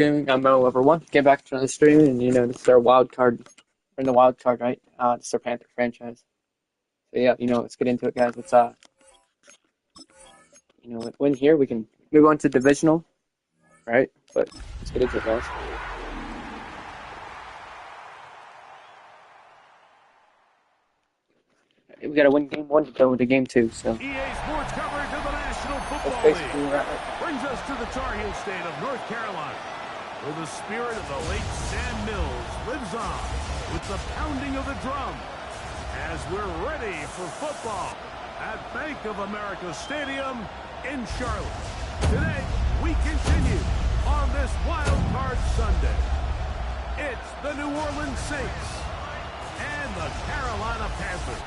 I'm Mo over one. Get back to the stream, and this is our wild card. We're in the wild card, right? This is our Panther franchise. So yeah, let's get into it, guys. Let's win here. We can move on to divisional, right? But let's get into it, guys. We got to win game one to go into game two. So EA Sports coverage of the National Football League brings us to the Tar Heel state of North Carolina, where the spirit of the late Sam Mills lives on with the pounding of the drum as we're ready for football at Bank of America Stadium in Charlotte. Today, we continue on this Wild Card Sunday. It's the New Orleans Saints and the Carolina Panthers.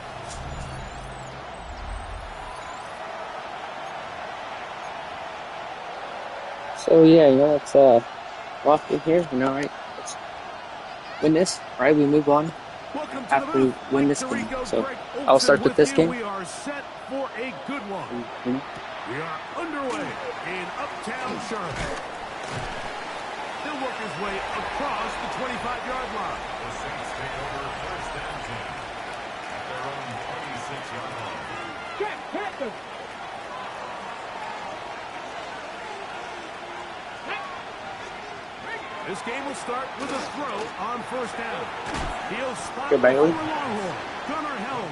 So yeah, let's walk in here. Right? Let's win this, right? We move on after we win this game. So I'll start with this game. We are set for a good one. We are underway in Uptown Charlotte. He'll work his way across the 25-yard line. The Saints take over first down 10 at their own 26-yard line. Get Panthers! This game will start with a throw on first down. He'll spot the Longhorn, Gunnar Helm.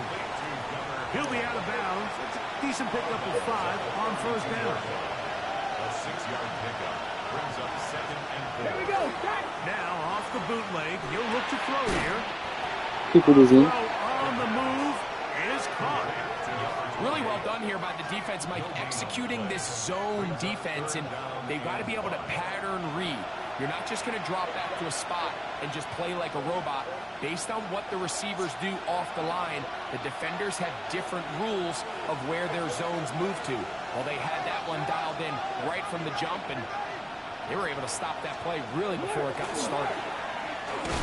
He'll be out of bounds. Decent pickup of 5 on first down. A 6-yard pickup brings up 2nd and 4. Here we go. Now off the bootleg, he'll look to throw here. Throw on the move is caught. Really well done here by the defense, Mike, executing this zone defense, and they've got to be able to pattern read. You're not just going to drop back to a spot and just play like a robot. Based on what the receivers do off the line, the defenders have different rules of where their zones move to. Well, they had that one dialed in right from the jump, and they were able to stop that play really before it got started.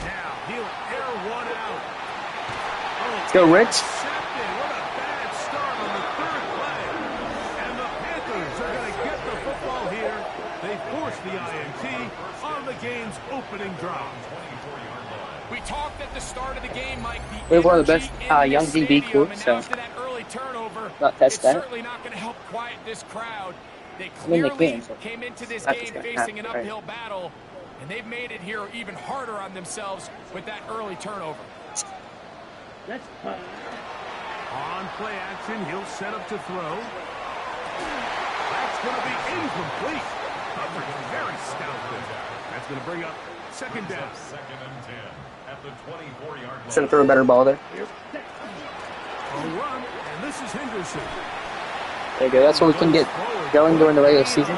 Now he'll air one out. Let's go, Rich. What a bad start on the third play. And the Panthers are going to get the football here. They forced the INT on the game's opening drive. We talked at the start of the game, Mike. We have one of the best young DB groups, so not test that. Certainly not going to help quiet this crowd. They clearly came into this game facing an uphill battle, and they've made it here even harder on themselves with that early turnover. On play action, he'll set up to throw. That's going to be incomplete. Coverage very stout there. That's going to bring up 2nd down. 2nd and 10 at the 24-yard line. Should have thrown a better ball there. A run, and this is Henderson. There you go. That's what we can get going during the regular season.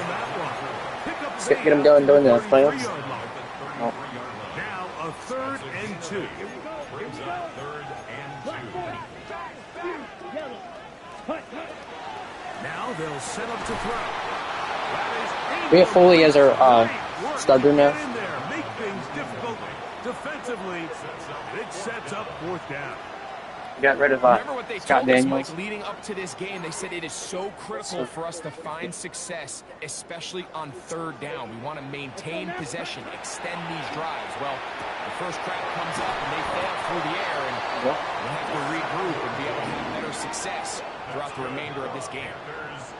Get them going during the playoffs. Oh. Now a 3rd and 2. Now they'll set up to throw. We have Foley as our starter now. Make things difficult defensively. It sets up 4th down. Got rid of Remember what they Scott told us, Daniels. Mike, leading up to this game. They said it is so critical for us to find success, especially on 3rd down. We want to maintain possession, extend these drives. Well, the first crowd comes up and they fail through the air, and we'll have to regroup and be able to have better success throughout the remainder of this game.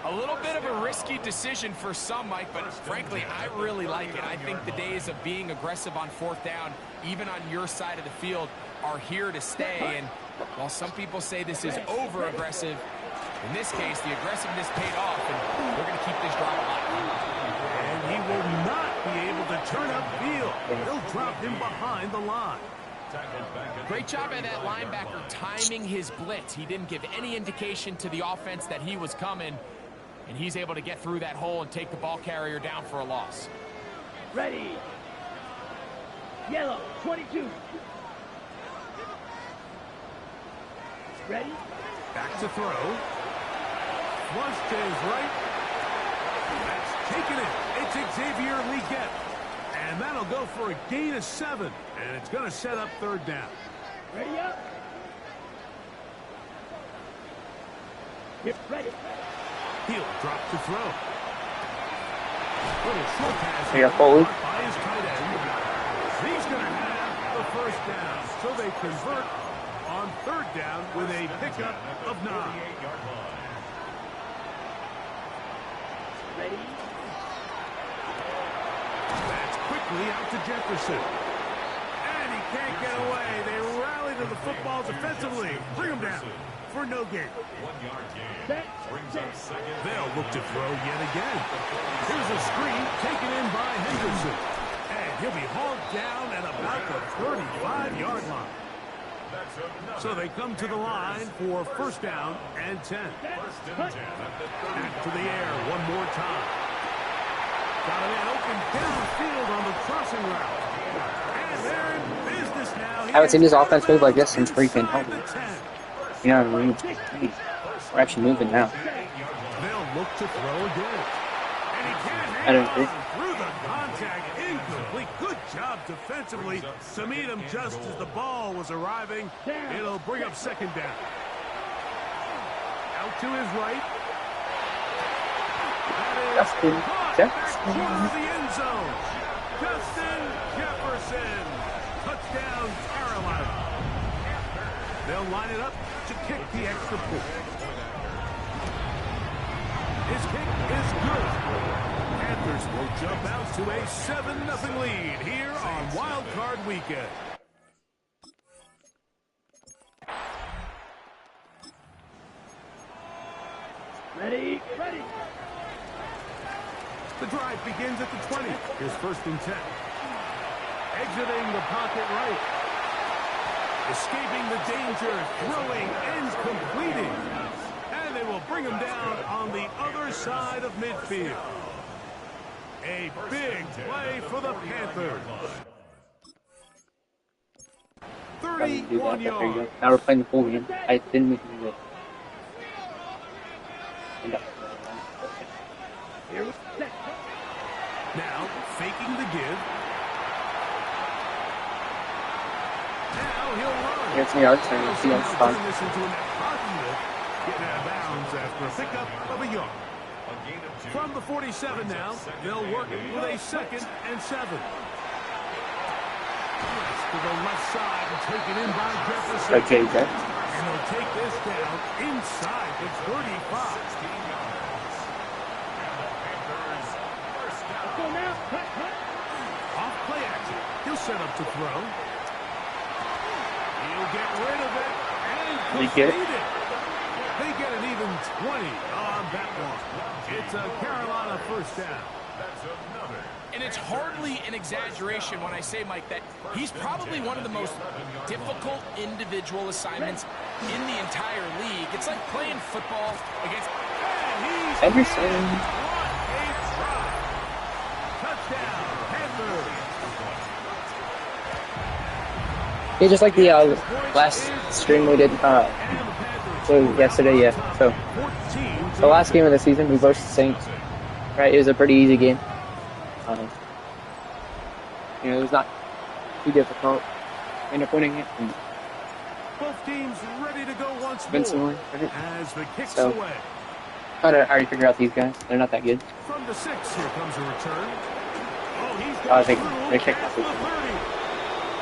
A little bit of a risky decision for some, Mike, but frankly, I really like it. I think the days of being aggressive on 4th down, even on your side of the field, are here to stay. And while some people say this is over-aggressive, in this case, the aggressiveness paid off, and we're going to keep this drive alive. And he will not be able to turn upfield. They'll drop him behind the line. Great job by that linebacker timing his blitz. He didn't give any indication to the offense that he was coming, and he's able to get through that hole and take the ball carrier down for a loss. Ready. Yellow, 22. Ready. Back to throw. Flush to his right. That's taken it. It's Xavier Legette. And that'll go for a gain of 7. And it's going to set up 3rd down. Ready up. Get ready. He'll drop to throw. Little short pass Here, Foley. by his tight end. He's going to have the first down. So they convert on third down with a pickup of 9. Ready? That's quickly out to Jefferson. And he can't get away. They rally to the football defensively. Bring him down for no gain. 1 yard gain. They'll look to throw yet again. Here's a screen taken in by Henderson. And he'll be hauled down at about the 35-yard line. So they come to the line for first down and 10. Back to the air one more time. Got a man open downfield on the crossing route. And they're in business now. I haven't seen this offense move like this since freaking Helton. You know what I mean? We're actually moving now. They'll look to throw again. And he can't I hang don't on think. through the contact. Incomplete. Good job defensively to meet him just as the ball was arriving. It'll bring up second down. Out to his right. Justin Jefferson. Corner of the end zone. Justin Jefferson. Touchdown, Carolina. They'll line it up to kick the extra point. His kick is good. Panthers will jump out to a 7-0 lead here on Wild Card Weekend. Ready? Ready. The drive begins at the 20. Here's first and 10. Exiting the pocket right. Escaping the danger, throwing and completing. And they will bring him down on the other side of midfield. A big play for the Panthers. 31 yards. Now we're playing the full game. I didn't make it. Now, faking the give. Now he'll run. Here's the yards, and see on spot. Turn this into a net positive. Getting out of bounds after a pickup of a yard. From the 47 now, they'll work it with a 2nd and 7. To the left side and taken in by Jefferson. Okay, Jeff. And they'll take this down inside the 35. Go now. Cut, cut. Off play action. He'll set up to throw. He'll get rid of it and They complete get it. it. They get an even 20 on that one. It's a Carolina first down. And it's hardly an exaggeration when I say, Mike, that he's probably one of the most difficult individual assignments in the entire league. It's like playing football against... And he's Henderson. what a try. Touchdown, Panthers. Yeah, just like the last stream we did yesterday, yeah. So the last game of the season, we versus the Saints. Right, it was a pretty easy game. You know, it was not too difficult. Ended up winning it. And Both teams ready to go once Vincent more won. as the kick's So- away. How to already figure out these guys? They're not that good. From the 6, here comes a return. Oh, he's I got think through they kicked past off. the 30.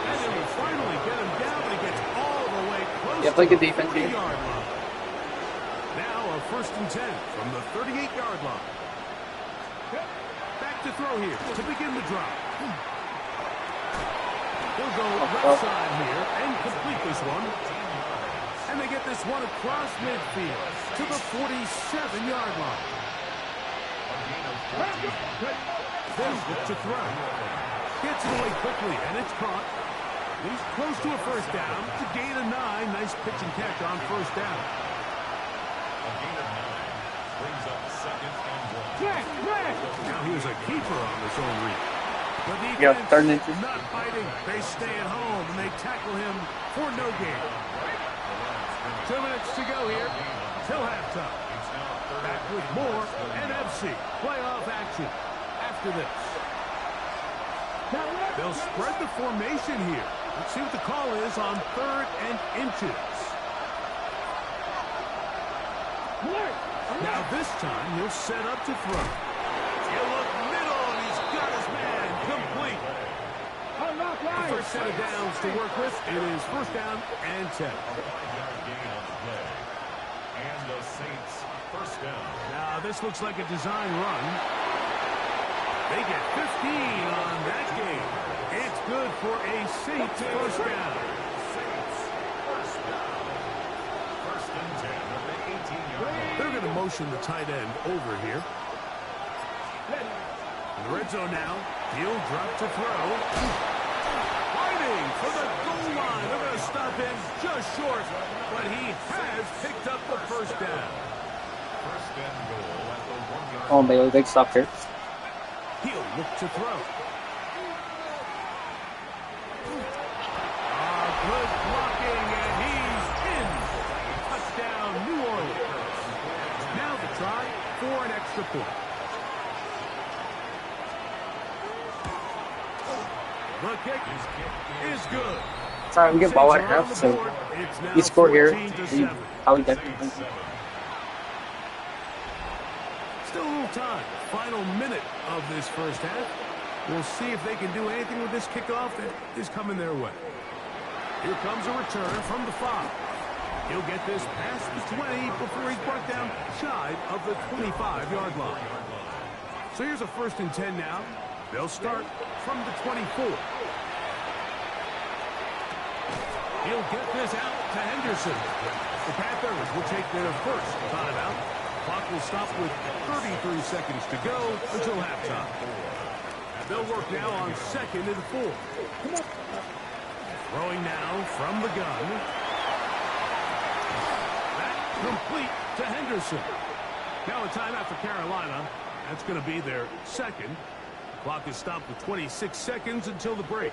And they will finally get him down, but he gets all the way close Yeah, play to good the defense here. 40-yard line. Now a first and 10 from the 38-yard line. Back to throw here to begin the drive. He'll go left side here and complete this one. And they get this one across midfield to the 47-yard line. Then look to throw. Gets it away quickly, and it's caught. He's close to a first down. To gain a 9. Nice pitch and catch on first down. Now here's a keeper on this own read. The defense Yeah, third and inches. not biting. They stay at home, and they tackle him for no gain. 2 minutes to go here till halftime. Back with more NFC playoff action after this. They'll spread the formation here. Let's see what the call is on 3rd and inches. Now this time he'll set up to throw. He'll look middle, first set of downs to work with. It is first down and 10. And the Saints first down. Now this looks like a design run. They get 15 on that game. It's good for a Saints first down. Saints first down. First and 10 at the 18-yard line. They're going to motion the tight end over here. In the red zone now. He'll drop to throw. Fighting for the goal line. They're going to stop him just short, but he has picked up the first down. First and goal at the 1-yard line. Oh, Bailey, big stop here. He'll look to throw. Good blocking, and he's in. Touchdown, New Orleans. Now the try for an extra point. The kick is good. Sorry, we get ball at half, so you score here. Probably definitely. Still a little time. Final minute of this first half. We'll see if they can do anything with this kickoff that is coming their way. Here comes a return from the 5. He'll get this past the 20 before he's brought down shy of the 25-yard line. So here's a first and 10 now. They'll start from the 24. He'll get this out to Henderson. The Panthers will take their first timeout. Clock will stop with 33 seconds to go until halftime. And they'll work now on 2nd and 4. Throwing now from the gun. That complete to Henderson. Now a timeout for Carolina. That's going to be their second. Clock is stopped with 26 seconds until the break.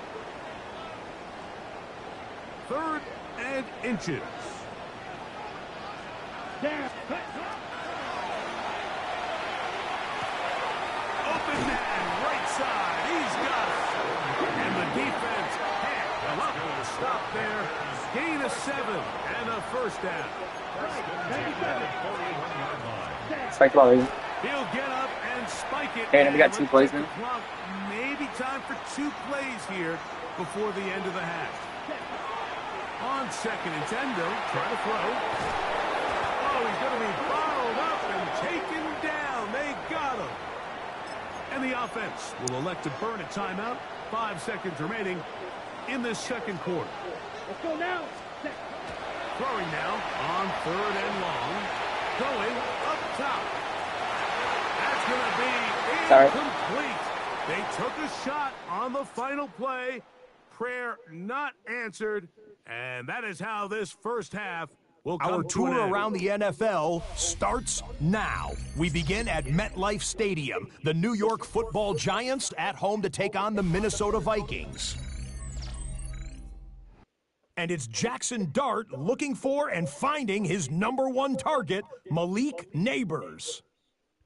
3rd and inches. Open man, right side. He's got it. And the defense can't come up with a stop there. Gain of 7 and a first down. Spike the ball, baby. He'll get up and spike it. Okay, we got 2 plays now. Maybe time for 2 plays here before the end of the half. On 2nd and 10, though, try to throw. Oh, he's going to be bottled up and taken down. They got him. And the offense will elect to burn a timeout. 5 seconds remaining in this second quarter. Let's go now. Throwing now on 3rd and long. Going up top. That's going to be incomplete. They took a shot on the final play. Prayer not answered. And that is how this first half will come Our to tour an end. around the NFL starts now. We begin at MetLife Stadium. The New York Football Giants at home to take on the Minnesota Vikings. And it's Jackson Dart looking for and finding his #1 target, Malik Neighbors.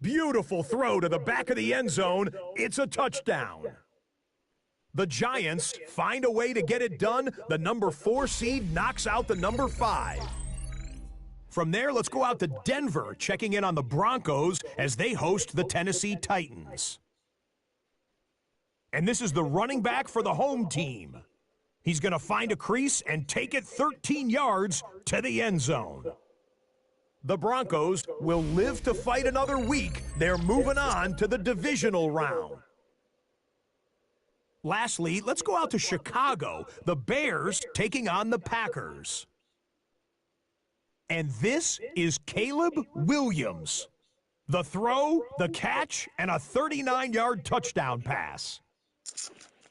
Beautiful throw to the back of the end zone. It's a touchdown. The Giants find a way to get it done. The #4 seed knocks out the #5. From there, let's go out to Denver, checking in on the Broncos as they host the Tennessee Titans. And this is the running back for the home team. He's going to find a crease and take it 13 yards to the end zone. The Broncos will live to fight another week. They're moving on to the divisional round. Lastly, let's go out to Chicago. The Bears taking on the Packers. And this is Caleb Williams. The throw, the catch, and a 39-yard touchdown pass.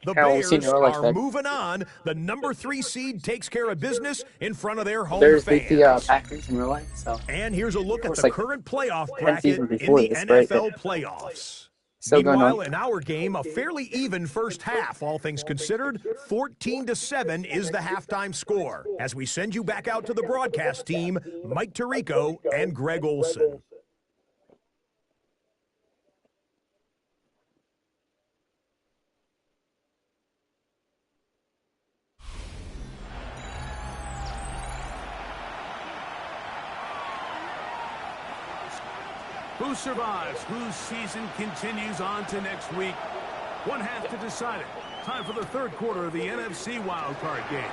The Bears are moving on. The #3 seed takes care of business in front of their home fans. There's the Packers in real life. So. And here's a look at the current playoff bracket in the NFL playoffs. Still Meanwhile, in our game, a fairly even first half, all things considered. 14-7 is the halftime score. As we send you back out to the broadcast team, Mike Tirico and Greg Olson. Who survives? Whose season continues on to next week? One half to decide it. Time for the third quarter of the NFC wildcard game.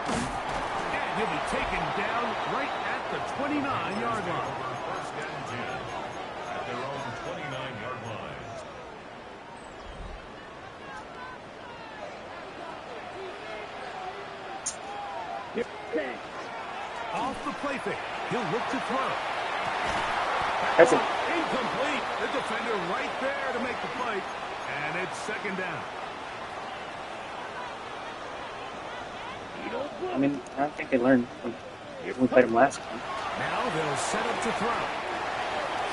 And he'll be taken down right at the 29-yard line. First and 10 at their own 29-yard line. Off the play fake. He'll look to throw. That's it. Incomplete. The defender right there to make the play. And it's second down. I mean, I don't think they learned when we played them last time. Now they'll set up to throw.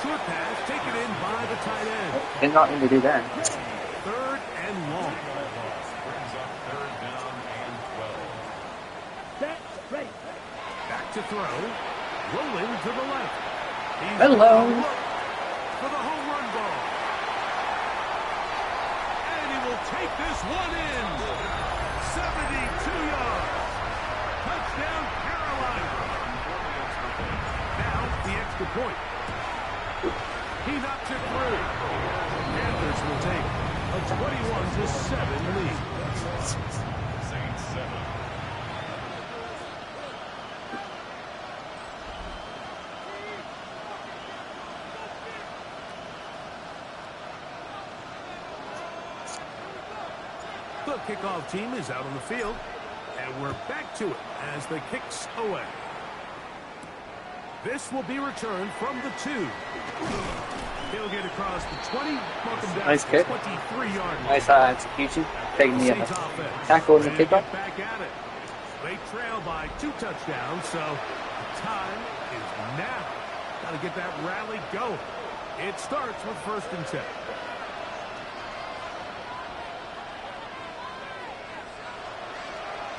Short pass taken in by the tight end. Did not mean to do that. Third and long. Brings up third down and 12. Set. Ready. Back to throw. Rolling to the left. He's Hello. gonna look for the home run ball. And he will take this one in. 72 yards. Touchdown, Carolina. Now the extra point. He knocks it through. Panthers will take a 21-7 lead. Saints 7. The kickoff team is out on the field, and we're back to it as the kick's away. This will be returned from the 2. He'll get across the 20, mark him down Nice to kick. 23-yard line. Nice execution. Taking the Saints offense tackle in the ready to kickoff. get back at it. They trail by 2 touchdowns, so the time is now. Got to get that rally going. It starts with first and 10.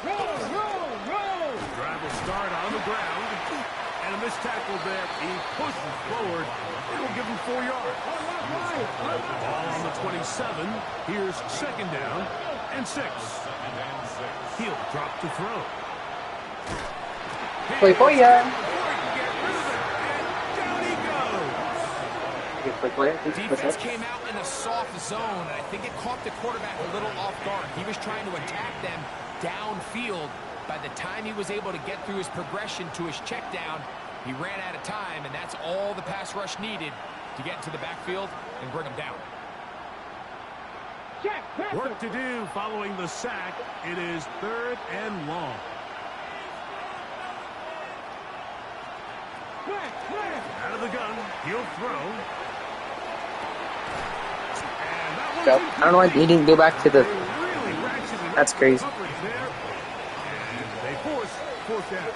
Roll. Drive will start on the ground. And a missed tackle there. He pushes forward. It'll give him 4 yards. Ball on the 27. Here's second down and 6. He'll drop to throw. Play for ya. Defense came out in a soft zone, and I think it caught the quarterback a little off guard. He was trying to attack them downfield. By the time he was able to get through his progression to his check down, he ran out of time, and that's all the pass rush needed to get into the backfield and bring him down. Work to do following the sack. It is third and long. Out of the gun, he'll throw. And that one's So, I don't know why he didn't go back to the. really ratcheted up That's crazy. coverage there. And they force fourth down.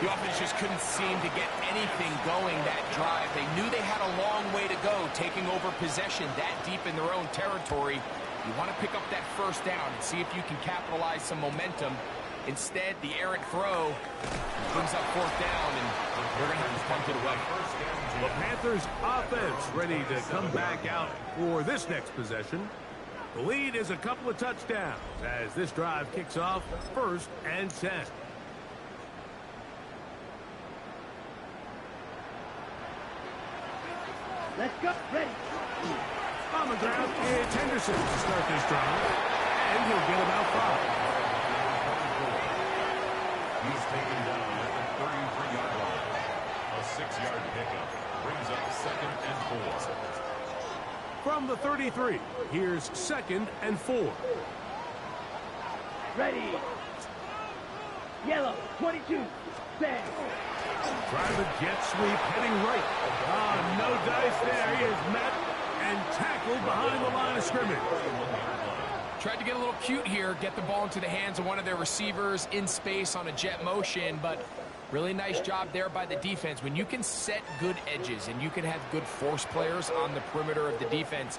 The offense just couldn't seem to get anything going that drive. They knew they had a long way to go, taking over possession that deep in their own territory. You want to pick up that first down and see if you can capitalize some momentum. Instead, the errant throw brings up fourth down, and they're going to have to punt it away. The Panthers offense ready to come back out for this next possession. The lead is a couple of touchdowns as this drive kicks off first and 10. Let's go. Ready. On the ground, it's Henderson to start this drive, and he'll get about 5. He's taken down at the 33-yard line. A 6-yard pickup brings up second and 4. From the 33, here's second and 4. Ready. Yellow. 22. Bang. Try the jet sweep, heading right. Ah, no dice there. He is met and tackled behind the line of scrimmage. Tried to get a little cute here, get the ball into the hands of one of their receivers in space on a jet motion, but really nice job there by the defense. When you can set good edges and you can have good force players on the perimeter of the defense,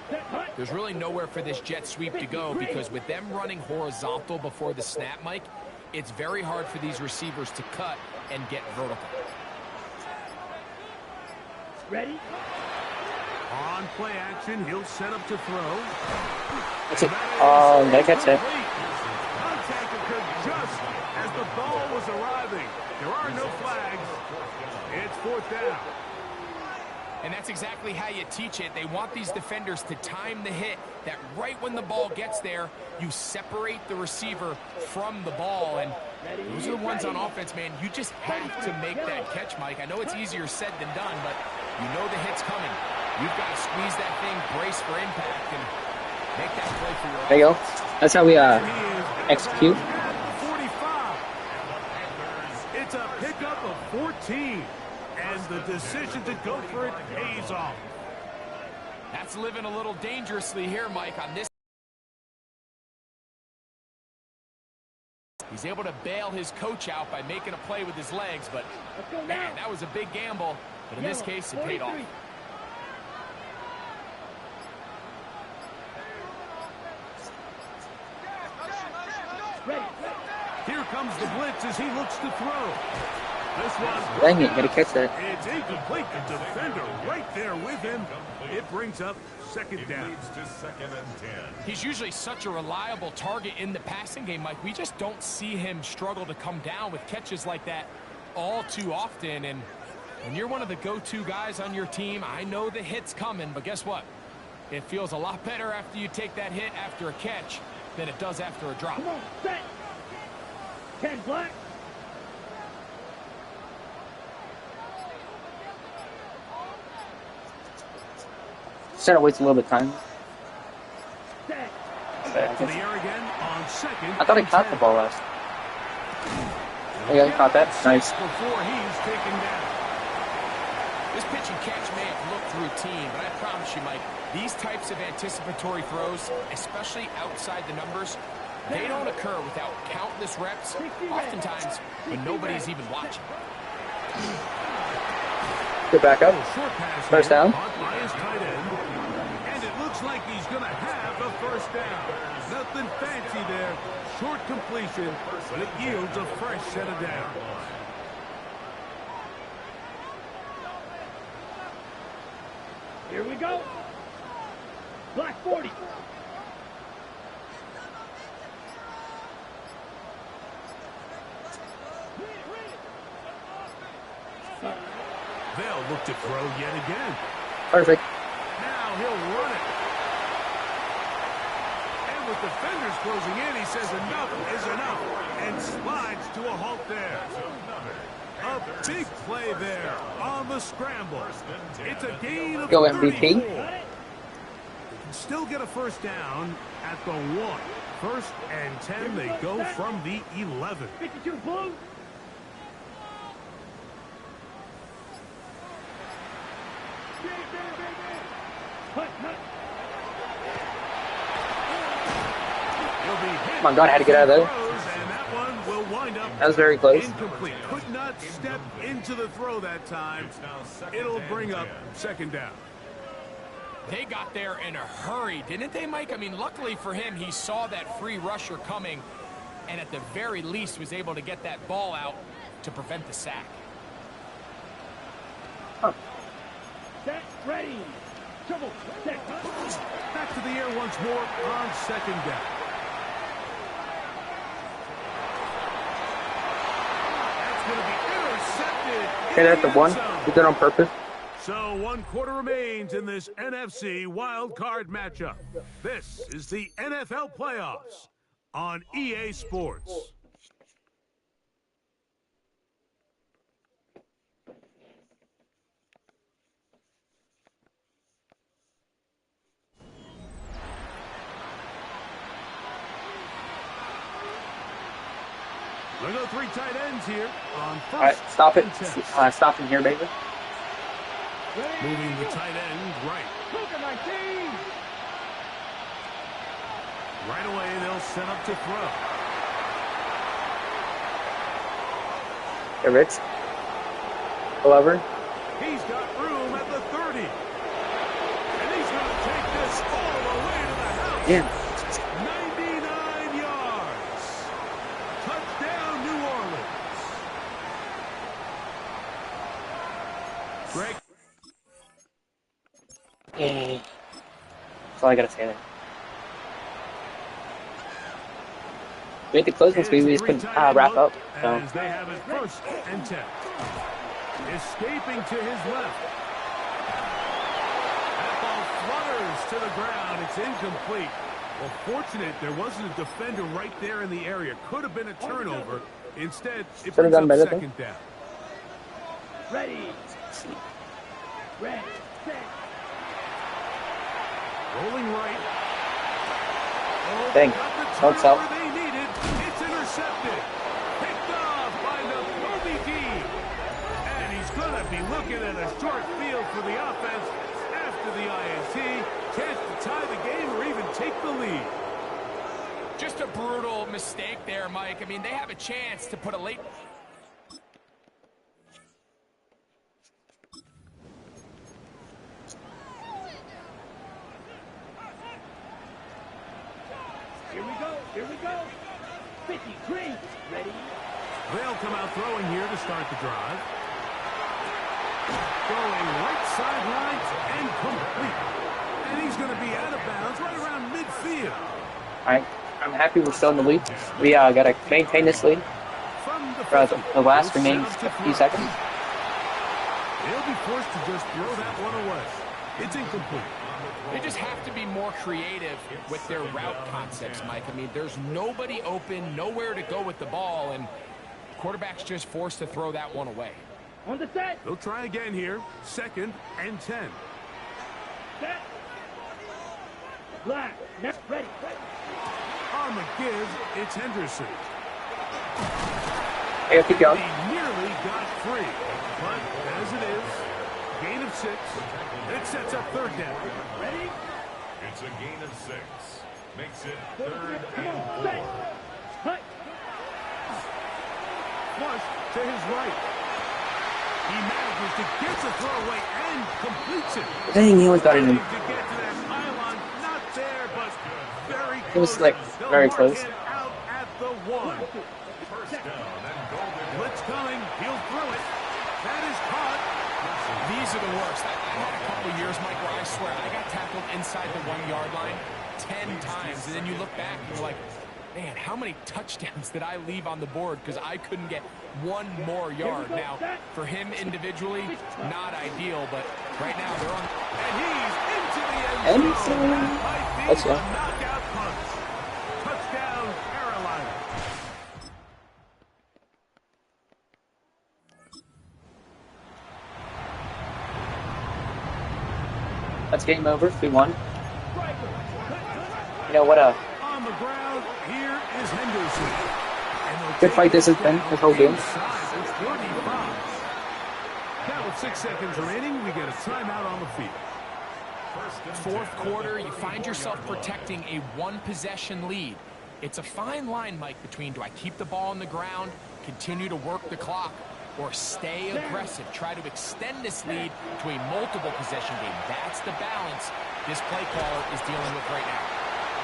there's really nowhere for this jet sweep to go, because with them running horizontal before the snap, Mike, it's very hard for these receivers to cut and get vertical. Ready. On play action, he'll set up to throw. That's it. Oh, that gets it. Contact occurred just as the ball was arriving. There are no flags. It's fourth down. And that's exactly exactly how you teach it. They want these defenders to time the hit, that right when the ball gets there, you separate the receiver from the ball. And those are the ones on offense, man. You just have to make that catch, Mike. I know it's easier said than done, but you know the hit's coming. You've got to squeeze that thing, brace for impact, and make that play for your. There you go. That's how we execute. 45. It's a pickup of 14. And the decision to go for it pays off. That's living a little dangerously here, Mike, on this. He's able to bail his coach out by making a play with his legs, but man, that was a big gamble. But in this case, it paid off. Here comes the blitz as he looks to throw. This one. Dang it, gotta catch that. It's incomplete. The defender right there with him. It brings up second down. He's usually such a reliable target in the passing game, Mike. We just don't see him struggle to come down with catches like that all too often. And when you're one of the go-to guys on your team, I know the hit's coming, but guess what? It feels a lot better after you take that hit after a catch than it does after a drop. Come on, set. 10 black. Instead of wasting a little bit of time. Back to the air again on second. I thought I caught the ball last. Yeah, you caught that. Nice. Before he's taken down. This pitch and catch may have looked routine, but I promise you, Mike, these types of anticipatory throws, especially outside the numbers, they don't occur without countless reps, oftentimes when nobody's even watching. Get back up. First down. By his tight end. And it looks like he's going to have a first down. Nothing fancy there. Short completion, but it yields a fresh set of downs. Here we go. Black 40. They'll look to throw yet again. Perfect. Now he'll run it. And with defenders closing in, he says enough is enough and slides to a halt there. A big play there on the scramble. It's a gain of Go 34. MVP. They can still get a first down at the 1. First and 10, they go from the 11. 52 blue. Come on, God, I had to get out of there. And that one will wind up That was very close. incomplete. Could not step into the throw that time. It'll bring up second down. They got there in a hurry, didn't they, Mike? I mean, luckily for him, he saw that free rusher coming and at the very least was able to get that ball out to prevent the sack. Huh. Set, ready. Trouble. Set. Back to the air once more on second down. That's going to be intercepted. Hit at the 1. Did that on purpose. So 1 quarter remains in this NFC wild card matchup. This is the NFL playoffs on EA Sports. We'll go 3 tight ends here on first. All right, stop it. and 10. Stop him here, baby. Moving the tight end right. Right away, they'll set up to throw. Hey, Rich. Glover. He's got room at the 30. And he's going to take this all the way to the house. Yeah. 99 yards. Touchdown, New Orleans. Greg. Yeah. That's all I gotta say there. We had to close this week. We just couldn't wrap up. So. As they have it first and 10. Escaping to his left. gets to the ground. It's incomplete. Well, fortunate there wasn't a defender right there in the area. Could have been a turnover. Instead, it brings up second down. Ready. Ready. Set. Rolling right. Oh, Dang. Don't tell. they needed. It's intercepted. Picked off by the Moby team. And he's going to be looking at a short field for the offense after the INT. Chance to tie the game or even take the lead. Just a brutal mistake there, Mike. I mean, they have a chance to put a late... Here we go. 50 green. Ready. They'll come out throwing here to start the drive. Throwing right sideline and complete. And he's going to be out of bounds right around midfield. All right. I'm happy we're still in the lead. We got to maintain this lead for the last remaining few seconds. They'll be forced to just throw that one away. It's incomplete. They just have to be more creative with their route concepts, Mike. I mean, there's nobody open, nowhere to go with the ball, and quarterback's just forced to throw that one away. On the set. They'll try again here. 2nd and 10. Set. Black. Next. Ready. On the give, it's Henderson. Hey, keep going. He nearly got free, but as it is, gain of 6. It sets up 3rd down. Ready? It's a gain of 6. Makes it 3rd and 4. Cut. Flush to his right. He manages to get the throw away and completes it. Dang, he almost got it in. To get to that pylon, not there, but very close. It was like very close. Out at the 1. First down and golden. Blitz coming. He'll throw it. That is caught. These are the worst. I had a couple of years, Mike, where I swear I got tackled inside the 1-yard line 10 times, and then you look back and you're like, man, how many touchdowns did I leave on the board because I couldn't get one more yard? Now, for him individually, not ideal, but right now they're on. And he's into the end zone. That might be a knockout punch. Touchdown, Carolina. That's game over. We won. You know what On the ground, here is Henderson. good fight this has been, this whole game. Now with 6 seconds remaining, we get a timeout on the field. 4th quarter, you find yourself protecting a 1-possession lead. It's a fine line, Mike, between do I keep the ball on the ground, continue to work the clock, or stay aggressive, try to extend this lead to a multiple possession game. That's the balance this play caller is dealing with right now.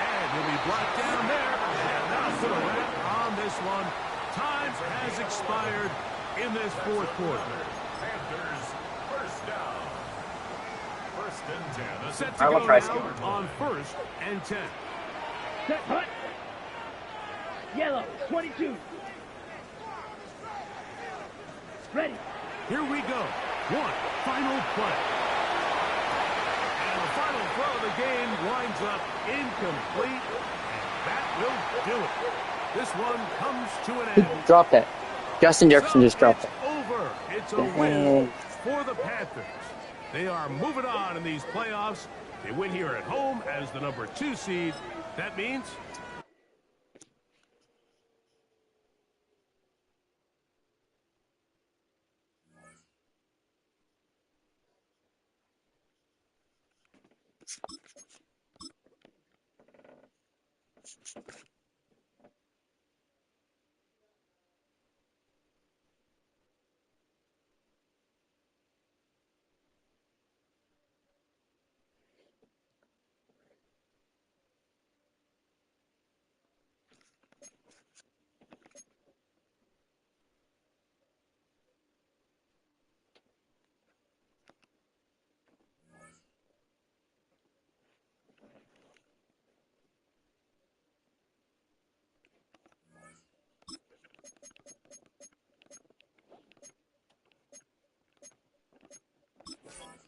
And he'll be blocked down there. And that'll put a wrap on this one. Time has expired in this 4th quarter. Panthers, first down. 1st and 10. Set to go now on 1st and 10. Set. Hut. Yellow. 22. Ready. Here we go. One final play. And the final throw of the game winds up incomplete. And that will do it. This one comes to an end. Drop that. Justin Jefferson just dropped it. Over. It's a win for the Panthers. They are moving on in these playoffs. They win here at home as the number 2 seed. That means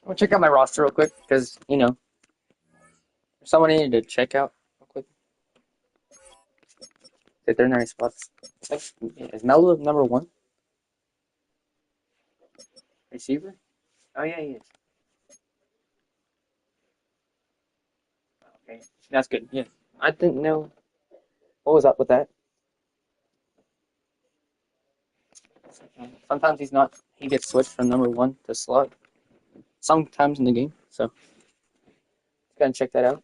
I'll check out my roster real quick because, you know, Someone needed to check out real quick. They're in the right spots. Is Melo number 1? Receiver? Oh, yeah, he is. Okay, that's good. Yeah. I didn't know what was up with that. Sometimes he's not. He gets switched from number 1 to slot. Sometimes in the game. So, gotta check that out.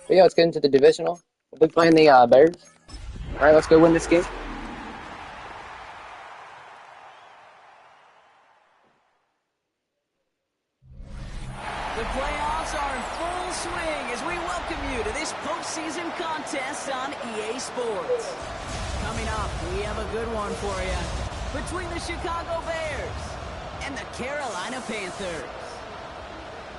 But yeah, let's get into the divisional. We'll be playing the Bears. All right, let's go win this game. The playoffs are in full swing as we welcome you to this postseason contest on EA Sports. Coming up, we have a good one for you between the Chicago Bears and the Carolina Panthers.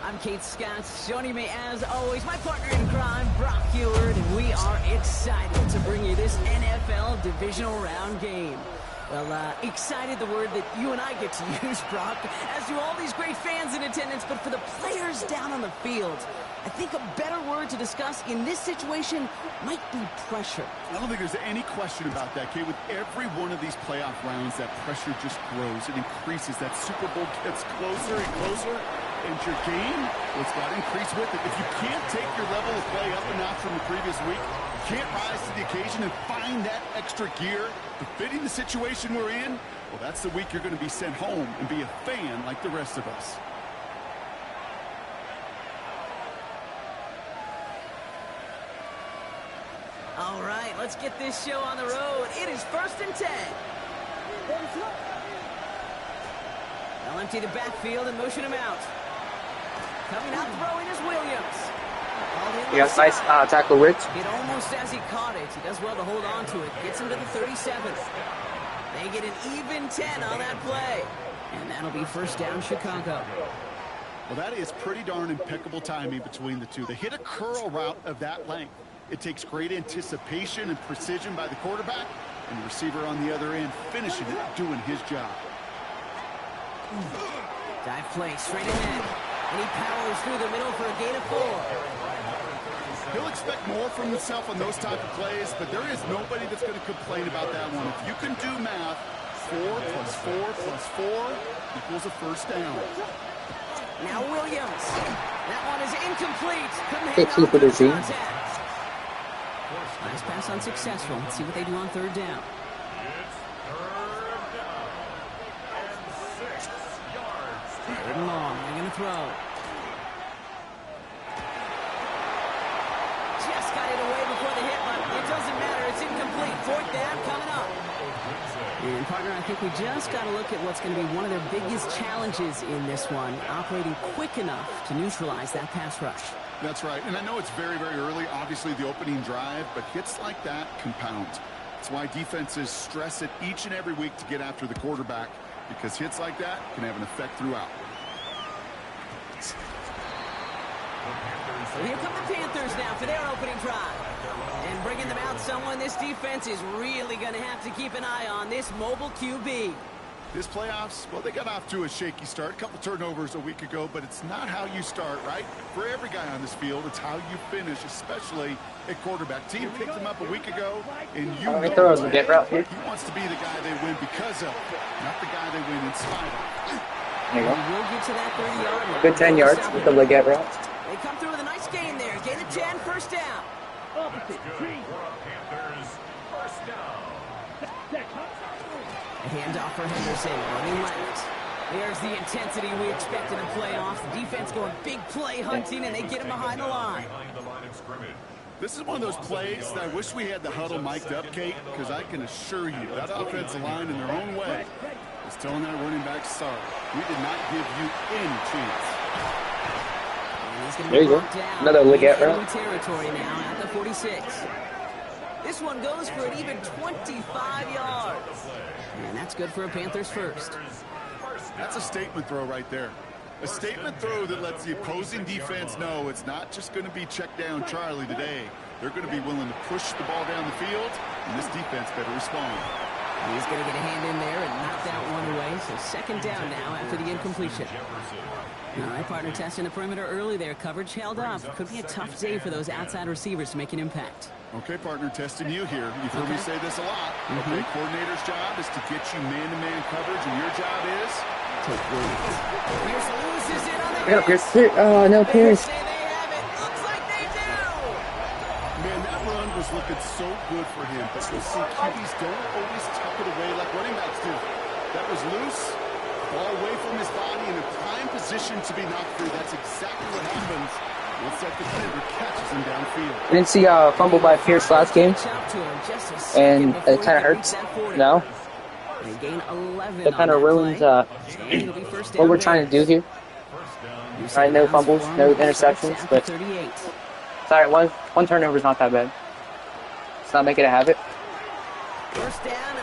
I'm Kate Scott, joining me as always, my partner in crime, Brock Heward, and we are excited to bring you this NFL divisional round game. Well, excited, the word that you and I get to use, Brock, as do all these great fans in attendance, but for the players down on the field, I think a better word to discuss in this situation might be pressure. I don't think there's any question about that, Kate. With every one of these playoff rounds, that pressure just grows. It increases. That Super Bowl gets closer and closer. And your game, well, it's got to increase with it. If you can't take your level of play up a notch from the previous week, can't rise to the occasion and find that extra gear befitting the situation we're in, well, that's the week you're going to be sent home and be a fan like the rest of us. All right, let's get this show on the road. It is 1st and 10. They'll empty the backfield and motion him out. Coming out throwing is Williams. Yeah, nice tackle, Rich. Hit almost as he caught it. He does well to hold on to it. Gets him to the 37th. They get an even 10 on that play. And that'll be 1st down, Chicago. Well, that is pretty darn impeccable timing between the two. They hit a curl route of that length. It takes great anticipation and precision by the quarterback, and the receiver on the other end finishing it, doing his job. Dive play straight ahead. And he powers through the middle for a gain of 4. He'll expect more from himself on those type of plays, but there is nobody that's going to complain about that one. If you can do math, 4 plus 4 plus 4 equals a 1st down. Now Williams. That one is incomplete. Couldn't They hang keep on it to as he- contact. Last pass unsuccessful. Let's see what they do on 3rd down. Third and long. They're going to throw. Just got it away before the hit, but it doesn't matter. It's incomplete. 4th down coming up. And, partner, I think we just got to look at what's going to be one of their biggest challenges in this one, operating quick enough to neutralize that pass rush. That's right, and I know it's very, very early, obviously the opening drive, but hits like that compound. That's why defenses stress it each and every week to get after the quarterback, because hits like that can have an effect throughout. So here come the Panthers now for their opening drive. And bringing them out someone this defense is really going to have to keep an eye on, this mobile QB. This playoffs, well, they got off to a shaky start. A couple turnovers a week ago, but it's not how you start, right? For every guy on this field, it's how you finish, especially at quarterback. Team picked him up a week ago, and you know the get route here. he wants to be the guy they win because of, not the guy they win in spite of. There you go. We'll get to that 30-yard line. Good 10 yards with the leg get route. They come through with a nice gain there. Gain of 10, 1st down. Opposite. Tree. Panthers, 1st down. A handoff for Henderson, running left. There's the intensity we expect in the playoffs. The defense going big play hunting, and they get him behind the line. Behind the line of scrimmage. This is one of those plays that I wish we had the huddle mic'd up, Kate, because I can assure you that offensive line in their own way is telling that running back, sorry, we did not give you any chance. There you go. Another Leggett route. Territory now at the 46. This one goes for an even 25 yards. And that's good for a Panthers 1st. That's a statement throw right there. A statement throw that lets the opposing defense know it's not just going to be check down Charlie today. They're going to be willing to push the ball down the field, and this defense better respond. He's going to get a hand in there and knock that one away. So second down now after the incompletion. All right, partner testing the perimeter early there. Coverage held up. Could be a tough day for those outside receivers to make an impact. Okay, partner, testing you here. You've heard me say this a lot. Okay, coordinator's job is to get you man-to-man coverage, and your job is... Take Williams. Pierce loses it on the I got Pierce. Oh, no, Pierce. Say they have it. Looks like they do. Man, that run was looking so good for him. But you see, QBs don't always tuck it away like running backs do. That was loose. Ball away from his body in a prime position to be knocked through. That's exactly what happens once that defender catches him downfield. I didn't see fumble by Pierce last game, and it kind of hurts. No, it kind of ruins what we're trying to do here. Right, no fumbles, no interceptions, but sorry, one turnover is not that bad. Let's not make it a habit.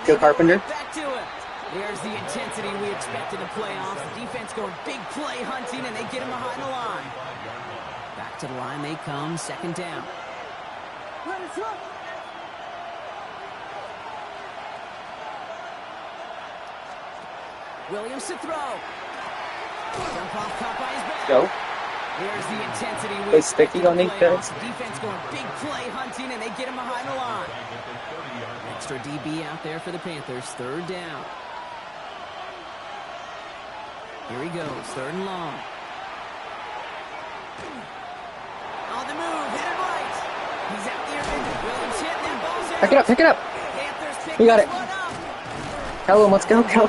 Go Carpenter. There's the intensity we expected in playoffs. The defense going big play hunting, and they get him behind the line. Back to the line they come, second down. Williams to throw. Jump off, caught by his back. Go. There's the intensity we Play sticky on defense. Defense going big play hunting, and they get him behind the line. Extra DB out there for the Panthers, third down. Here he goes, third and long. On the move, headed right. He's out there. Williams hit, that ball's out. Pick it up, pick it up. Panthers pick We got this it. one up. Tell him, let's go, Kel.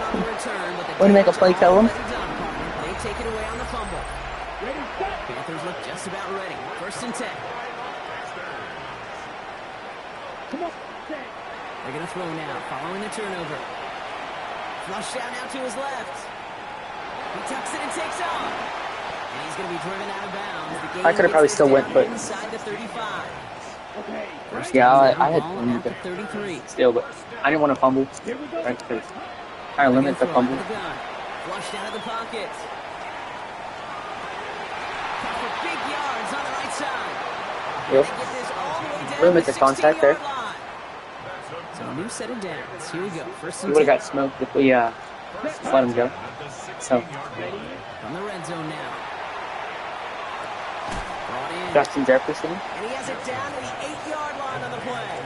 Want to make a play, tell him. They take it away on the fumble. Panthers look just about ready. First and 10. Come on. They're going to throw now, following the turnover. Flush down out to his left. He tucks it and takes off. And he's going to be driven out of bounds. I could have probably still went, but inside the 35. yeah, I had one at the 33. still, but I didn't want to fumble. Right, because I limit the fumble. Flush down to the pocket. For big yards on the right side. Yep. They get this all the way down Limit to the contact there. So a new set of downs. Here we go. First We and would have 10. got smoked if we let him go. So From the red zone now. Brought in. Justin Jefferson. And he has it down to the 8-yard line on the play.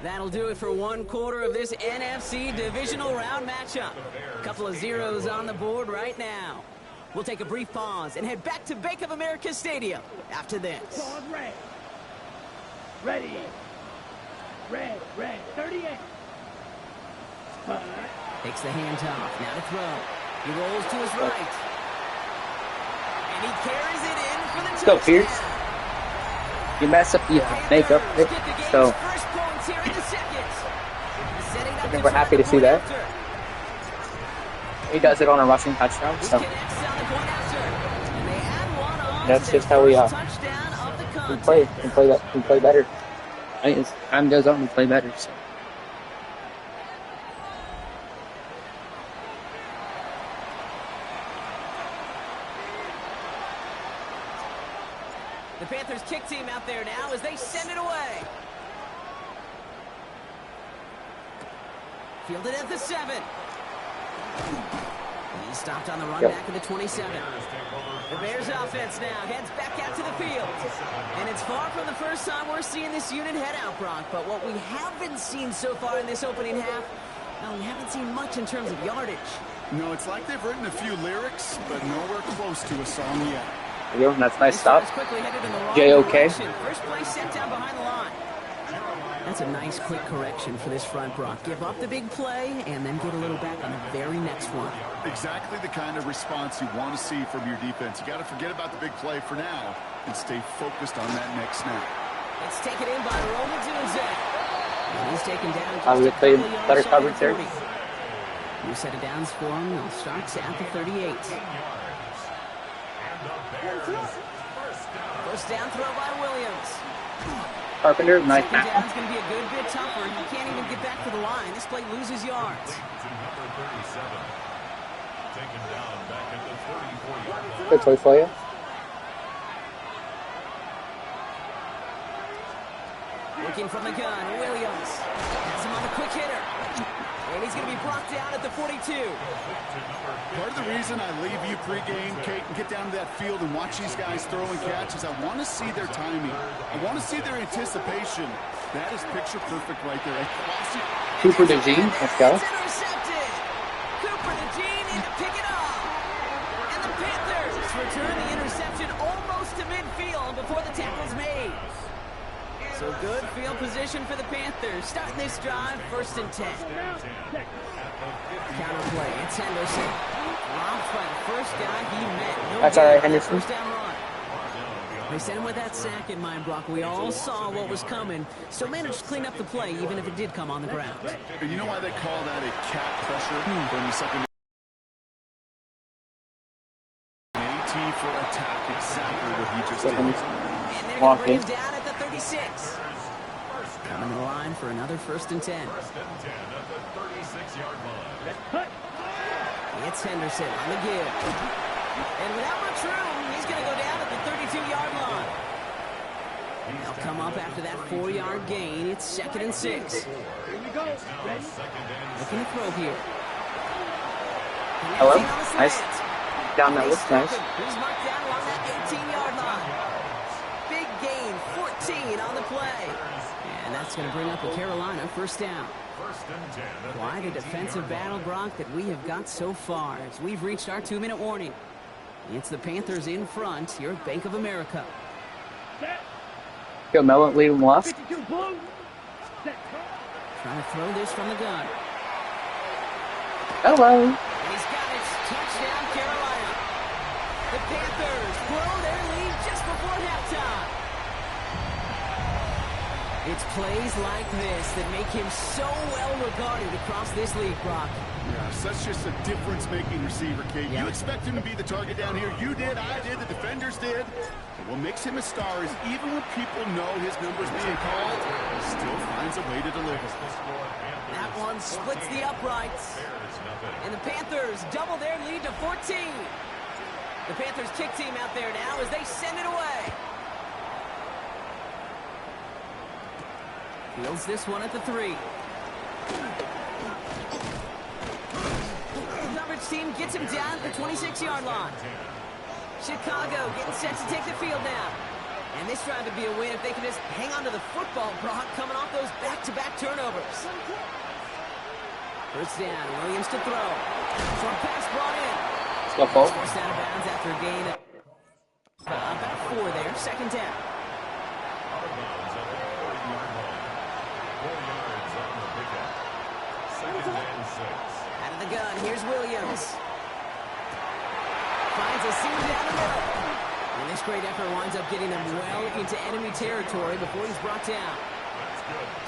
That'll do it for one quarter of this NFC divisional round matchup. A couple of zeros on the board right now. We'll take a brief pause and head back to Bank of America Stadium after this. Pause, red. Ready. Red, 38. Takes the handoff. Now to throw. He rolls to his right. And he carries it in for the Let's go, touchdown. Pierce. You mess up, you make up. So First points here in the second. Setting up I think we're happy to see that. He does it on a rushing touchdown. So that's just how we play. We play that. We play better. I mean, as time goes on, we play better. So. The Panthers kick team out there now as they send it away. Fielded at the 7. He stopped on the run back of the 27. The Bears offense now heads back out to the field. And it's far from the first time we're seeing this unit head out, Brock. But what we haven't seen so far in this opening half, well, we haven't seen much in terms of yardage. No, it's like they've written a few lyrics, but nowhere close to a song yet. There you go. That's a nice stop. J-O-K. First play set down behind the line. That's a nice quick correction for this front, Brock. Give up the big play and then get a little back on the very next one. Exactly the kind of response you want to see from your defense. You got to forget about the big play for now and stay focused on that next snap. It's taken in by Roman Dunze. And he's taken down. I would play better coverage there. New set of downs for him. He'll start at the 38. First down throw by Williams. Carpenter, nice Second pass. down's going to be a good bit tougher. He can't even get back to the line. This play loses yards. Good play for you. Looking from the gun, Williams. quick hitter. And he's going to be brought down at the 42. Part of the reason I leave you pregame, Kate, and get down to that field and watch these guys throw and catch is I want to see their timing. I want to see their anticipation. That is picture perfect right there. Cooper DeJean, let's go. It's intercepted. Cooper DeJean in to pick it up. And the Panthers return the interception almost to midfield before the tackle's made. So good field position for the Panthers. Starting this drive, 1st and 10. Counter play, it's Henderson. Robbed by the first guy he met. No That's all right, Henderson. First down run. They sent him with that sack in mind, Brock. We all saw what was coming, so managed to clean up the play, even if it did come on the ground. And you know why they call that a cat pressure? When you second AT for attack, exactly what he just did. And they're going to bring him down at the 36. Coming to the line for another 1st and 10. 1st and 10 at the 36-yard line. It's Henderson on the give. And without much room, he's going to go down at the 32-yard line. They'll come up after that 4-yard gain. It's 2nd and 6. Here we go. Ready? Looking to throw here. Hello? Nice. Down that list, nice. He's marked down along that 18-yard line. Big gain, 14 on the play. And that's going to bring up a Carolina 1st down. 1st and 10. Quite a defensive battle, Brock, that we have got so far as we've reached our 2-minute warning. It's the Panthers in front here at Bank of America. Go, Melo, lead him left. 52 blue. Set. Trying to throw this from the gun. Hello. And he's got it. Touchdown, Carolina. The Panthers blow their lead just before halftime. It's plays like this that make him so well regarded across this league, Brock. Yes, that's just a difference-making receiver, Kate. Yeah. You expect him to be the target down here. You did, I did, the defenders did. But what makes him a star is even when people know his number's being called, he still finds a way to deliver. That one splits the uprights. And the Panthers double their lead to 14. The Panthers kick team out there now as they send it away. Fields this one at the 3. The coverage team gets him down at the 26-yard line. Chicago getting set to take the field now. And this drive would be a win if they can just hang on to the football, Brock, coming off those back-to-back turnovers. 1st down, Williams to throw. Short pass brought in. Let's go, Paul. Forced out of bounds after a gain of about 4 there. 2nd down. Out of bounds at the 40-yard line. 4 yards on the pickup. 2nd and 6. Out of the gun, here's Williams. Finds a seam down the middle. And this great effort winds up getting them well into enemy territory before he's brought down.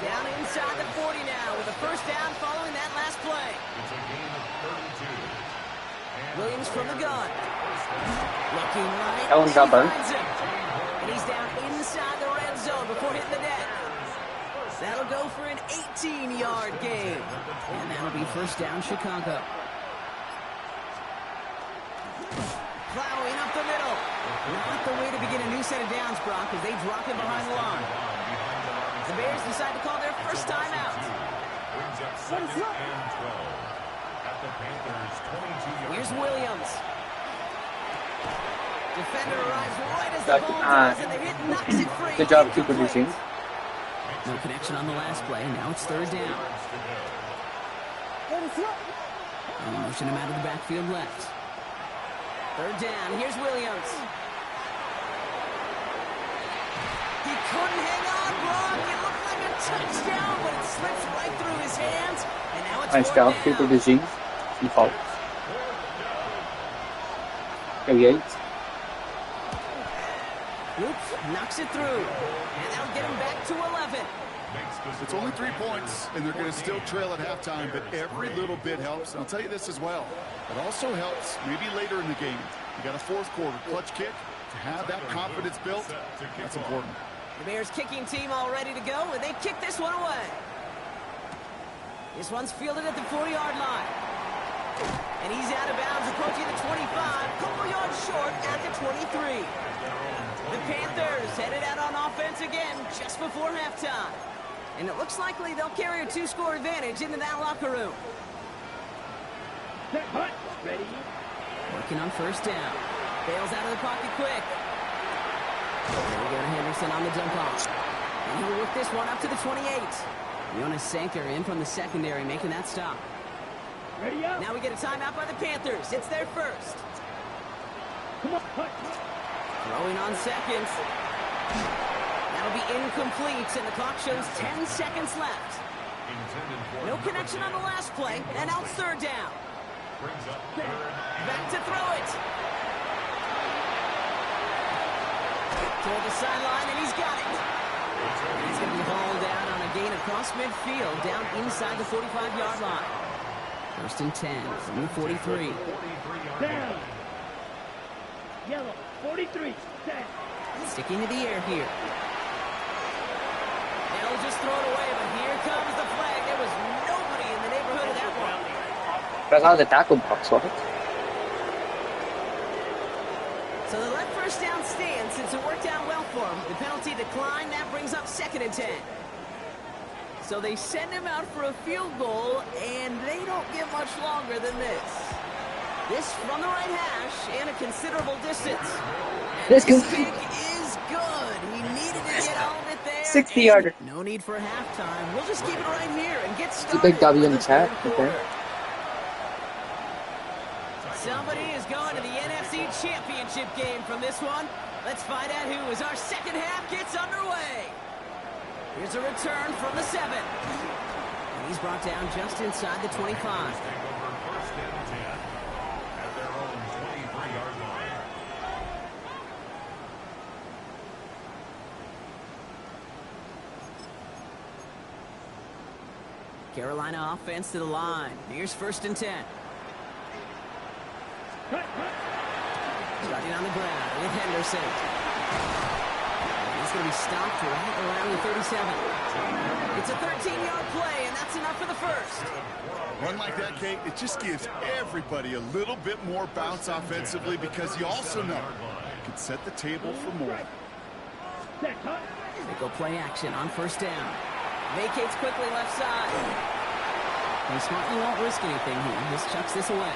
Down inside the 40 now with a 1st down following that last play. It's a gain of 32. Williams from the gun. Looking right. Ellen got burned. Finds him. And he's down inside the red zone before hitting the net. That'll go for an 18-yard gain. And that'll be 1st down, Chicago. Plowing up the middle. Not the way to begin a new set of downs, Brock, as they drop him behind the line. The Bears decide to call their 1st timeout. Brings up 2nd and 12. At the Panthers' 22-yard Here's line. Williams. Defender arrives right as the ball does, and the hit knocks it free. Good job, Cooper DeJean. No connection on the last play. Now it's 3rd down. And motion him out of the backfield left. 3rd down. Here's Williams. He couldn't hang on, Brock. It looked like a touchdown, but it slips right through his hands. And now it's Nice 4th job, down. Cooper DeJean. He fault. Go, Yates. Oops, knocks it through. And that'll get him back to 11. It's only 3 points, and they're going to still trail at halftime, but every little bit helps. And I'll tell you this as well. It also helps maybe later in the game. You got a 4th quarter clutch kick. To have that confidence built, that's important. The Bears kicking team all ready to go, and they kick this one away. This one's fielded at the 40-yard line. And he's out of bounds, approaching the 25, couple yards short at the 23. The Panthers headed out on offense again just before halftime. And it looks likely they'll carry a 2-score advantage into that locker room. Set, hut. Ready. Working on first down. Bails out of the pocket quick. There we go to Henderson on the dump off. And he will work this one up to the 28. Jonas Sanker in from the secondary, making that stop. Ready up. Now we get a timeout by the Panthers. It's their first. Come on, hut. Throwing on seconds. That'll be incomplete, and the clock shows 10 seconds left. No connection on the last play, and now it's third down. Back to throw it. Toward the sideline, and he's got it. He's going to be hauled down on a gain across midfield, down inside the 45-yard line. First and 10 from the 43. Down. Yellow. 43. Set. Sticking to the air here. They'll just throw it away, but here comes the flag. There was nobody in the neighborhood of that one. That's how the tackle box was. So they let first down stand since it worked out well for him. The penalty declined. That brings up second and 10. So they send him out for a field goal, and they don't get much longer than this. This from the right hash and a considerable distance. This kick goofy. is good. He needed to get all of it there. 60-yarder. No need for halftime. We'll just keep it right here and get started. It's a big W in the chat. third Okay. quarter. Somebody is going to the NFC Championship game from this one. Let's find out who as our second half gets underway. Here's a return from the 7. And he's brought down just inside the 25. Carolina offense to the line. Here's first and 10. Starting on the ground with Henderson. He's going to be stopped right around the 37. It's a 13-yard play, and that's enough for the first. Run like that, Kate, it just gives everybody a little bit more bounce offensively because you also know you can set the table for more. Set, hut. They go play action on first down. Vacates quickly left side. They smartly won't risk anything here. Just chucks this away.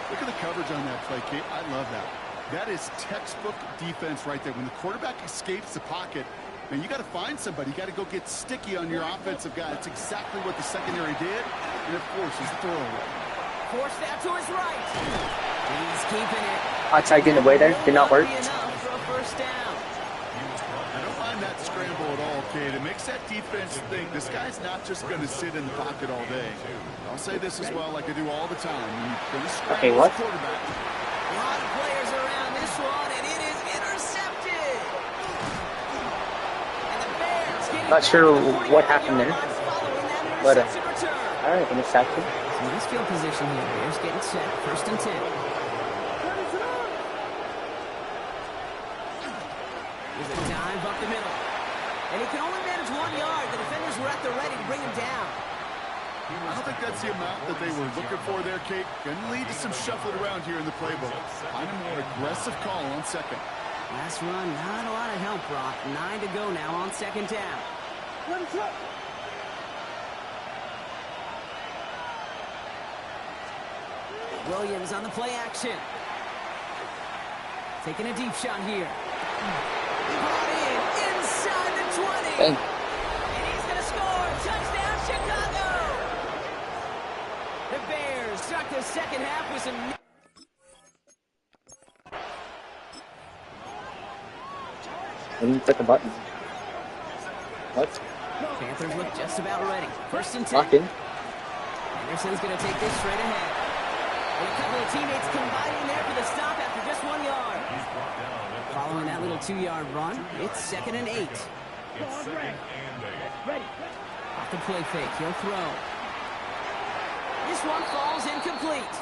Look at the coverage on that play, Kate. I love that. That is textbook defense right there. When the quarterback escapes the pocket, man, you got to find somebody. You got to go get sticky on your offensive guy. It's exactly what the secondary did, and of course, his throwaway. Forced out to his right. He's keeping it. I tried getting away there. Did not work. Be enough for a first down. I don't mind that scramble at all, Kate. It makes that defense think this guy's not just going to sit in the pocket all day. I'll say this as well, like I do all the time. You're going to scramble Okay, what? as a quarterback. A lot of players around this one, and it is intercepted. And the Bears getting Not sure back to the what happened 45-yard there. line following that But, interception return. All right, interception. Some nice field position here. Bears getting set. First and 10. Here's a dive up the middle. And he can only manage 1 yard. The defenders were at the ready to bring him down. I don't think that's the amount that they were looking for there, Kate. Going to lead to some shuffling around here in the playbook. Find a more aggressive call on second. Last run, not a lot of help, Brock. 9 to go now on second down. Williams on the play action. Taking a deep shot here. Brought in inside the 20. Dang. And he's going to score. Touchdown, Chicago. The Bears start the second half with some... I didn't click the button. What? Panthers look just about ready. First and 10. Locked in. Anderson's going to take this straight ahead. And a couple of teammates combining there for the stop after just 1 yard. Following that little 2-yard run, it's second and 8. Ready. Off the play fake, he'll throw. This one falls incomplete.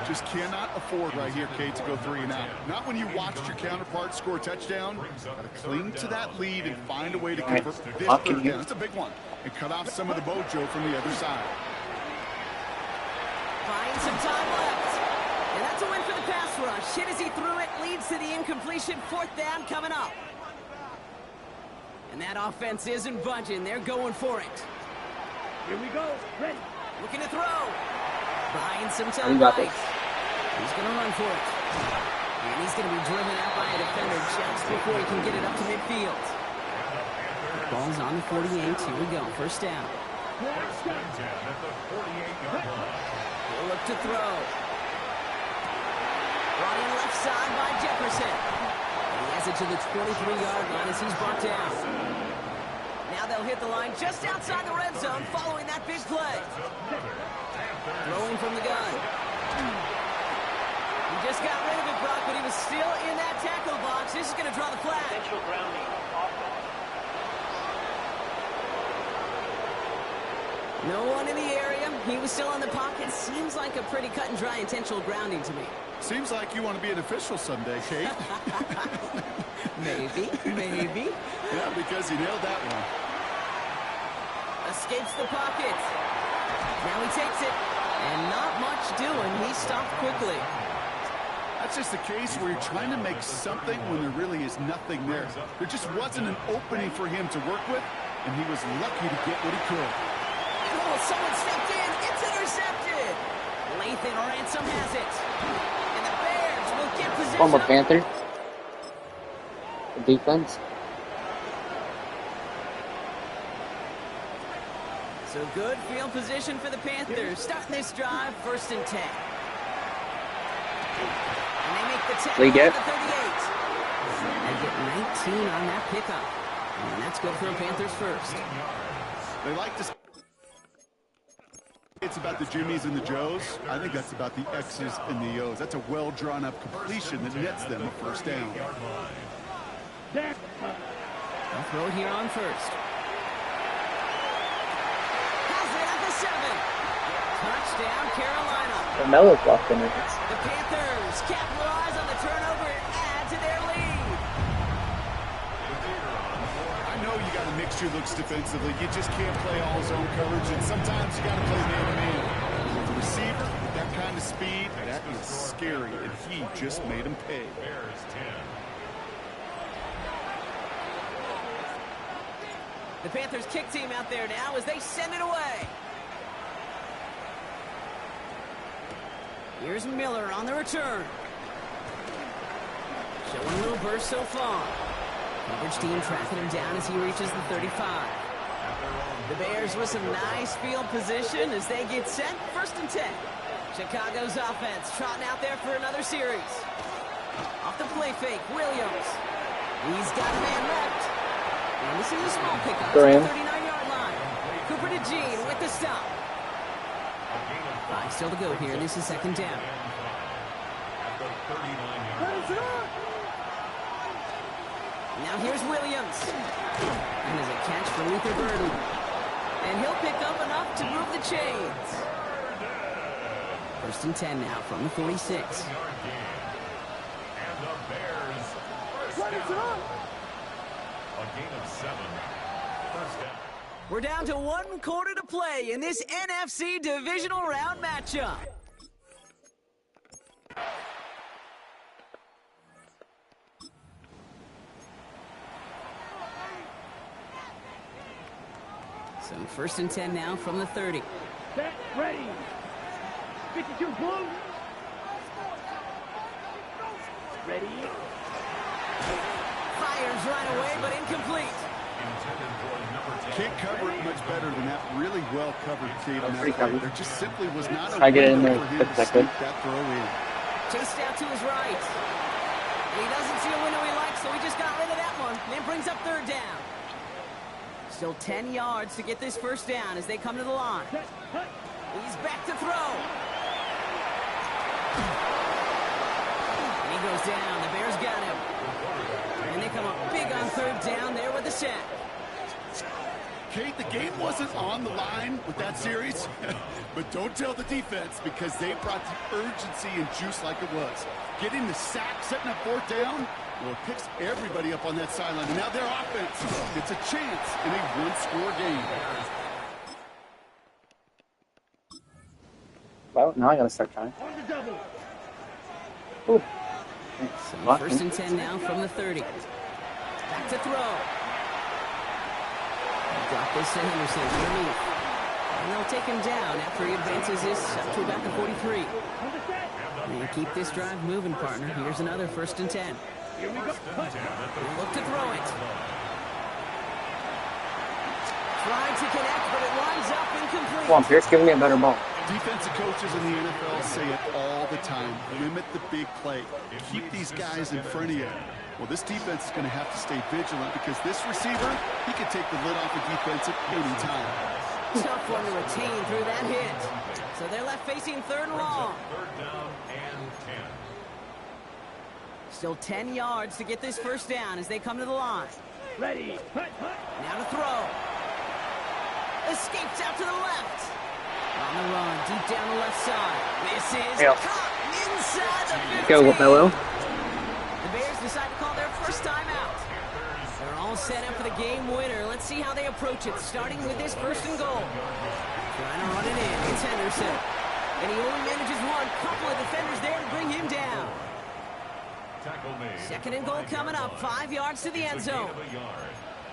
Just cannot afford right here, Kate, to go 3 and out. Not when you watched your counterpart score a touchdown. Got to cling to that lead and find a way to convert this third down. It's a big one. And cut off some of the mojo from the other side. Finds some time left. And that's a win for the pass rush. Hit as he threw it, leads to the incompletion. Fourth down coming up. And that offense isn't budging. They're going for it. Here we go. Ready. Looking to throw. Buying some You time got right. this. He's going to run for it. And he's going to be driven out by a defender just before he can get it up to midfield. The ball's on the 48. Here we go. First down. He'll look to throw. Running left side by Jefferson. And he has it to the 23-yard line as he's brought down. Now they'll hit the line just outside the red zone following that big play. Throwing from the gun. He just got rid of it, Brock, but he was still in that tackle box. This is going to draw the flag. No one in the area. He was still in the pocket. Seems like a pretty cut and dry intentional grounding to me. Seems like you want to be an official someday, Kate. Maybe. Yeah, because he nailed that one. Escapes the pocket. Now he takes it. And not much doing. He stopped quickly. That's just a case where you're trying to make something when there really is nothing there. There just wasn't an opening for him to work with, and he was lucky to get what he could. Oh, someone stepped in. It's intercepted. Lathan Ransom has it. And the Bears will get possession. Former Panther. The defense. So good field position for the Panthers. Starting this drive, 1st and 10. And they make the tackle They get on the 38. They get 19 on that pickup. And that's good for the Panthers first. They like to... It's about the Jimmies and the Joes. I think that's about the X's and the O's. That's a well-drawn-up completion that nets them a first down. They'll throw it here on first. Has it at the 7. Touchdown, Carolina. Melo's lost in it. The Panthers capitalize on the turnover and add to their lead. I know you got to mix your looks defensively. You just can't play all zone coverage, and sometimes you got to play man-to-man. With the receiver, with that kind of speed, that is scary, and he just made him pay. The Panthers kick team out there now as they send it away. Here's Miller on the return. Showing a little burst so far. Coverage team tracking him down as he reaches the 35. The Bears with some nice field position as they get set. 1st and 10. Chicago's offense trotting out there for another series. Off the play fake, Williams. He's got a man left. And this is a small pickup to the 39-yard line. Cooper to Jean with the stop. 5 still to go here. This is 2nd down. Now here's Williams. And there's a catch for Luther Burden. And he'll pick up enough to move the chains. 1st and 10 now from the 46. We're down to 1 quarter to play in this NFC divisional round matchup. So 1st and 10 now from the 30. Set, ready. 52 blue. Ready. Fires right away, but incomplete. Can't cover it much better than that. Really well covered, Kate, on that play. covered. There just simply was not a I get it in window there for him quick to second. sneak that throw in. Chased out to his right. He doesn't see a window he likes, so he just got rid of that one. And it brings up 3rd down. Still 10 yards to get this 1st down as they come to the line. He's back to throw. And he goes down. The Bears got him. And they come up big on 3rd down there with the sack. Kate, the game wasn't on the line with that series, but don't tell the defense because they brought the urgency and juice like it was. Getting the sack, setting up 4th down, well, it picks everybody up on that sideline. And now their offense gets a chance in a 1-score game. Well, now I gotta start trying. On the double. Ooh. So 1st and 10 now from the 30. Back to throw. Drop this to Henderson underneath. And they'll take him down after he advances this up to about the 43. And keep this drive moving, partner. Here's another 1st and 10. Here we go. Look to throw it. Trying to connect, but it winds up incomplete. Come on, Pierce, give me a better ball. Defensive coaches in the NFL say it all the time. Limit the big play. Keep these guys in front of you. Well, this defense is going to have to stay vigilant because this receiver, he can take the lid off a defense at any time. Tough one to retain through that hit. So they're left facing 3rd and long. 3rd down and 10. Still 10 yards to get this 1st down as they come to the line. Ready. Now to throw. Escapes out to the left. On the run, deep down the left side. This is caught inside the 15. Go, Bello. The Bears decide to call their 1st timeout. They're all set up for the game winner. Let's see how they approach it, starting with this 1st and goal. Trying to run it in. It's Henderson. And he only manages one. Couple of defenders there to bring him down. 2nd and goal coming up. 5 yards to the end zone.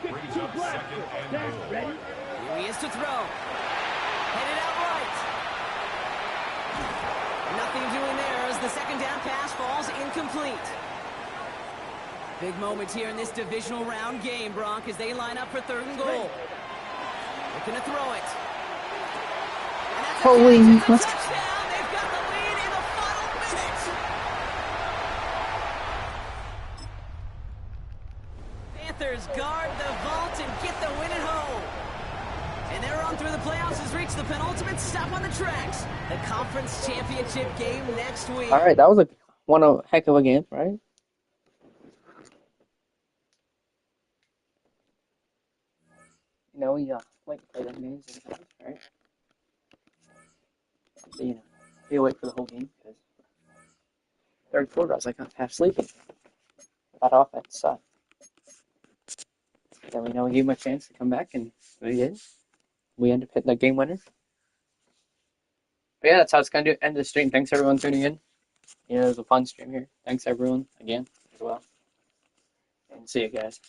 Brings up 2nd and goal. Ready. Here he is to throw. Headed out right. Nothing doing there as the 2nd down pass falls incomplete. Big moment here in this divisional round game, Bronk, as they line up for 3rd and goal. Looking to throw it. And that's Holy, a touchdown. They've got the lead in the final minute. Panthers guard the vault and get the win at home. And their run through the playoffs has reached the penultimate stop on the tracks. The conference championship game next week. All right, that was a heck of a game, right? You know, we like to play them games sometimes, right? But, you know, you wait for the whole game because 3rd quarter I was like half sleeping. That offense sucked. Then we gave him a chance to come back, and we did. We ended up hitting the game winner. But yeah, that's how it's going to end the stream. Thanks everyone tuning in. You know, it was a fun stream here. Thanks everyone again as well. And see you guys.